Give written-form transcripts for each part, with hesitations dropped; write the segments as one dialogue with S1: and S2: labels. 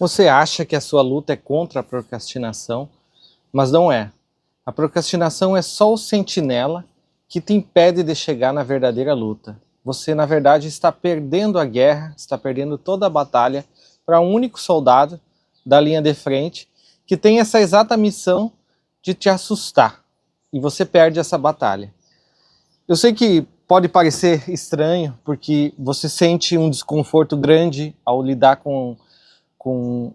S1: Você acha que a sua luta é contra a procrastinação, mas não é. A procrastinação é só o sentinela que te impede de chegar na verdadeira luta. Você, na verdade, está perdendo a guerra, está perdendo toda a batalha para um único soldado da linha de frente que tem essa exata missão de te assustar. E você perde essa batalha. Eu sei que pode parecer estranho, porque você sente um desconforto grande ao lidar com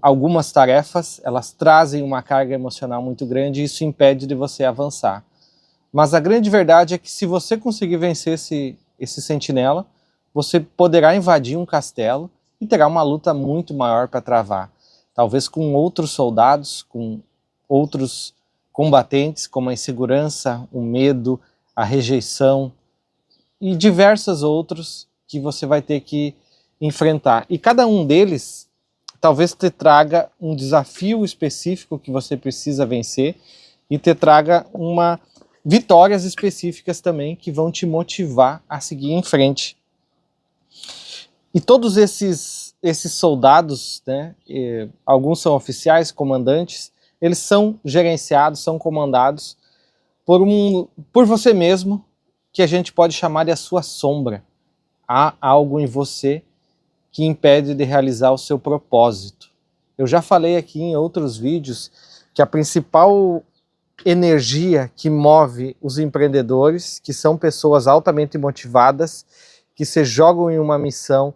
S1: algumas tarefas, elas trazem uma carga emocional muito grande e isso impede de você avançar. Mas a grande verdade é que se você conseguir vencer esse sentinela, você poderá invadir um castelo e terá uma luta muito maior para travar. Talvez com outros soldados, com outros combatentes, como a insegurança, o medo, a rejeição e diversos outros que você vai ter que enfrentar. E cada um deles talvez te traga um desafio específico que você precisa vencer e te traga vitórias específicas também que vão te motivar a seguir em frente. E todos esses soldados, né, alguns são oficiais, comandantes, eles são gerenciados, são comandados por você mesmo, que a gente pode chamar de a sua sombra. Há algo em você que impede de realizar o seu propósito. Eu já falei aqui em outros vídeos que a principal energia que move os empreendedores, que são pessoas altamente motivadas, que se jogam em uma missão,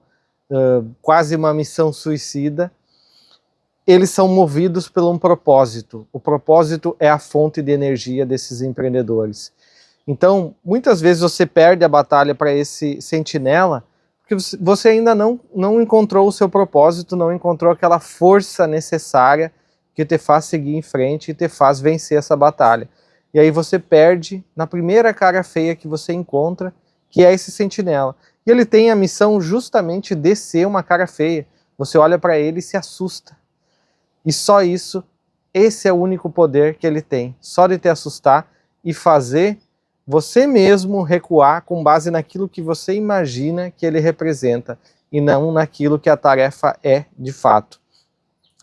S1: quase uma missão suicida, eles são movidos por um propósito. O propósito é a fonte de energia desses empreendedores. Então, muitas vezes você perde a batalha para esse sentinela, porque você ainda não encontrou o seu propósito, não encontrou aquela força necessária que te faz seguir em frente e te faz vencer essa batalha. E aí você perde na primeira cara feia que você encontra, que é esse sentinela. E ele tem a missão justamente de ser uma cara feia. Você olha para ele e se assusta. E só isso, esse é o único poder que ele tem. Só de te assustar e fazer você mesmo recuar com base naquilo que você imagina que ele representa e não naquilo que a tarefa é de fato.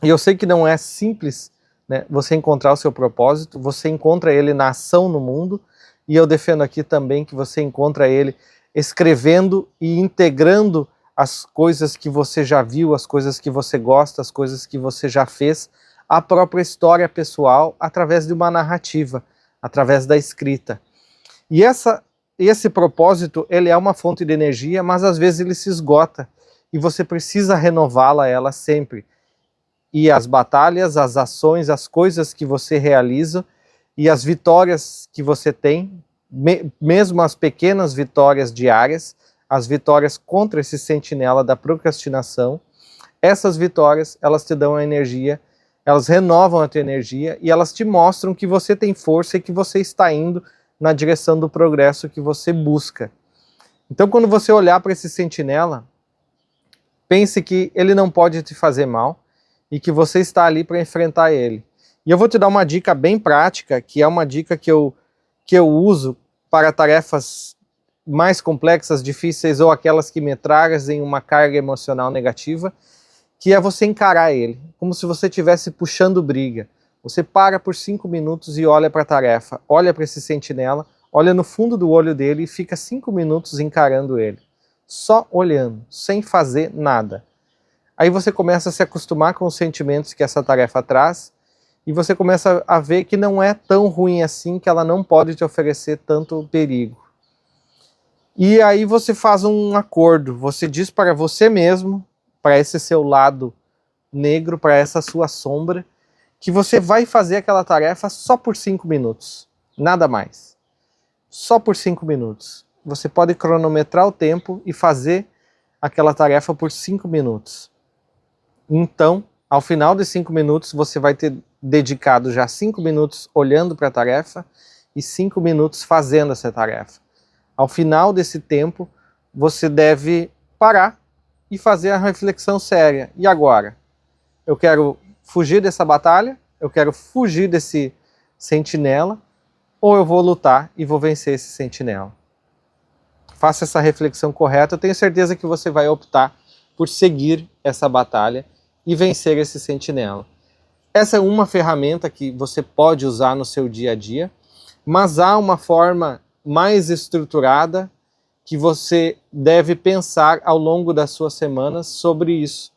S1: E eu sei que não é simples, né, você encontrar o seu propósito, você encontra ele na ação no mundo, e eu defendo aqui também que você encontra ele escrevendo e integrando as coisas que você já viu, as coisas que você gosta, as coisas que você já fez, à própria história pessoal, através de uma narrativa, através da escrita. E esse propósito, ele é uma fonte de energia, mas às vezes ele se esgota, e você precisa renová-la ela sempre. E as batalhas, as ações, as coisas que você realiza e as vitórias que você tem, mesmo as pequenas vitórias diárias, as vitórias contra esse sentinela da procrastinação, essas vitórias, elas te dão a energia, elas renovam a tua energia e elas te mostram que você tem força e que você está indo na direção do progresso que você busca. Então, quando você olhar para esse sentinela, pense que ele não pode te fazer mal e que você está ali para enfrentar ele. E eu vou te dar uma dica bem prática, que é uma dica que eu uso para tarefas mais complexas, difíceis ou aquelas que me trazem uma carga emocional negativa, que é você encarar ele, como se você estivesse puxando briga. Você para por 5 minutos e olha para a tarefa, olha para esse sentinela, olha no fundo do olho dele e fica 5 minutos encarando ele. Só olhando, sem fazer nada. Aí você começa a se acostumar com os sentimentos que essa tarefa traz e você começa a ver que não é tão ruim assim, que ela não pode te oferecer tanto perigo. E aí você faz um acordo, você diz para você mesmo, para esse seu lado negro, para essa sua sombra, que você vai fazer aquela tarefa só por 5 minutos, nada mais. Só por 5 minutos. Você pode cronometrar o tempo e fazer aquela tarefa por 5 minutos. Então, ao final de 5 minutos, você vai ter dedicado já 5 minutos olhando para a tarefa e 5 minutos fazendo essa tarefa. Ao final desse tempo, você deve parar e fazer a reflexão séria. E agora? Eu quero fugir dessa batalha? Eu quero fugir desse sentinela? Ou eu vou lutar e vou vencer esse sentinela? Faça essa reflexão correta. Eu tenho certeza que você vai optar por seguir essa batalha e vencer esse sentinela. Essa é uma ferramenta que você pode usar no seu dia a dia, mas há uma forma mais estruturada que você deve pensar ao longo das suas semanas sobre isso,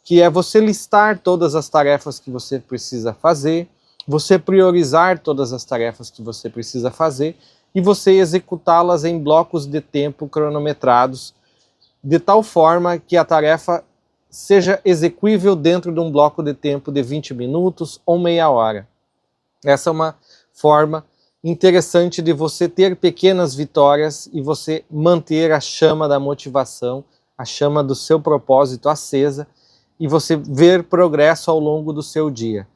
S1: que é você listar todas as tarefas que você precisa fazer, você priorizar todas as tarefas que você precisa fazer e você executá-las em blocos de tempo cronometrados, de tal forma que a tarefa seja execuível dentro de um bloco de tempo de 20 minutos ou meia hora. Essa é uma forma interessante de você ter pequenas vitórias e você manter a chama da motivação, a chama do seu propósito acesa e você ver progresso ao longo do seu dia.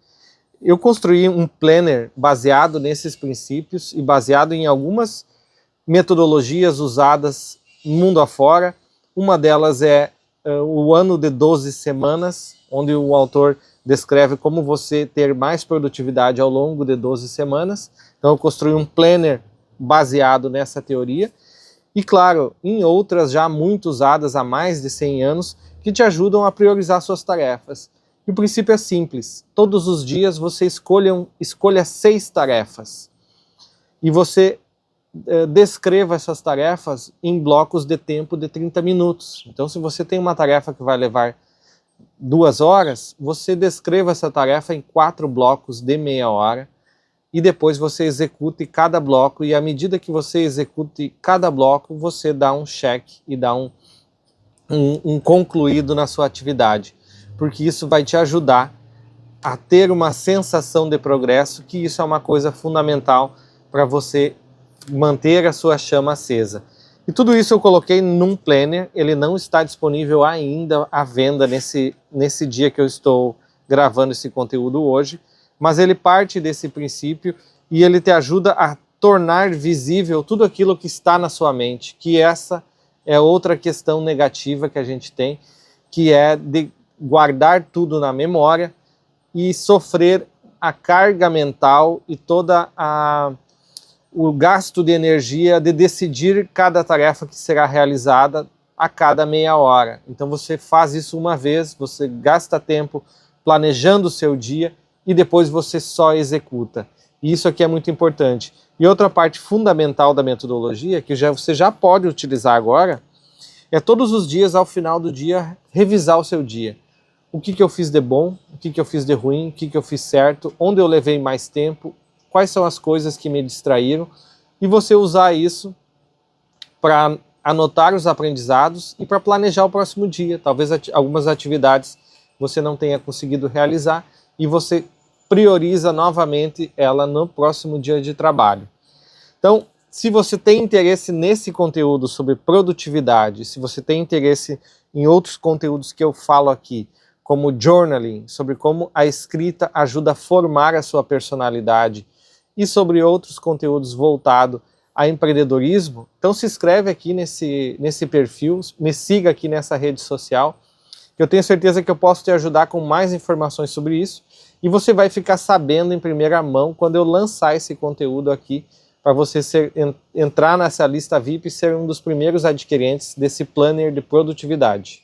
S1: Eu construí um planner baseado nesses princípios e baseado em algumas metodologias usadas mundo afora. Uma delas é o ano de 12 semanas, onde o autor descreve como você ter mais produtividade ao longo de 12 semanas. Então eu construí um planner baseado nessa teoria. E claro, em outras já muito usadas há mais de 100 anos, que te ajudam a priorizar suas tarefas. E o princípio é simples, todos os dias você escolha 6 tarefas. E você descreva essas tarefas em blocos de tempo de 30 minutos. Então se você tem uma tarefa que vai levar 2 horas, você descreva essa tarefa em 4 blocos de meia hora e depois você execute cada bloco e à medida que você execute cada bloco, você dá um check e dá um concluído na sua atividade, porque isso vai te ajudar a ter uma sensação de progresso, que isso é uma coisa fundamental para você manter a sua chama acesa. E tudo isso eu coloquei num planner, ele não está disponível ainda à venda nesse dia que eu estou gravando esse conteúdo hoje, mas ele parte desse princípio e ele te ajuda a tornar visível tudo aquilo que está na sua mente, que essa é outra questão negativa que a gente tem, que é de guardar tudo na memória e sofrer a carga mental e toda o gasto de energia de decidir cada tarefa que será realizada a cada meia hora. Então você faz isso uma vez, você gasta tempo planejando o seu dia e depois você só executa. E isso aqui é muito importante. E outra parte fundamental da metodologia, que você já pode utilizar agora, é todos os dias, ao final do dia, revisar o seu dia. O que eu fiz de bom, o que eu fiz de ruim, o que eu fiz certo, onde eu levei mais tempo, quais são as coisas que me distraíram, e você usar isso para anotar os aprendizados e para planejar o próximo dia. Talvez algumas atividades você não tenha conseguido realizar e você prioriza novamente ela no próximo dia de trabalho. Então, se você tem interesse nesse conteúdo sobre produtividade, se você tem interesse em outros conteúdos que eu falo aqui, como journaling, sobre como a escrita ajuda a formar a sua personalidade, e sobre outros conteúdos voltados a empreendedorismo, então se inscreve aqui nesse perfil, me siga aqui nessa rede social, que eu tenho certeza que eu posso te ajudar com mais informações sobre isso, e você vai ficar sabendo em primeira mão quando eu lançar esse conteúdo aqui, para você entrar nessa lista VIP e ser um dos primeiros adquirentes desse planner de produtividade.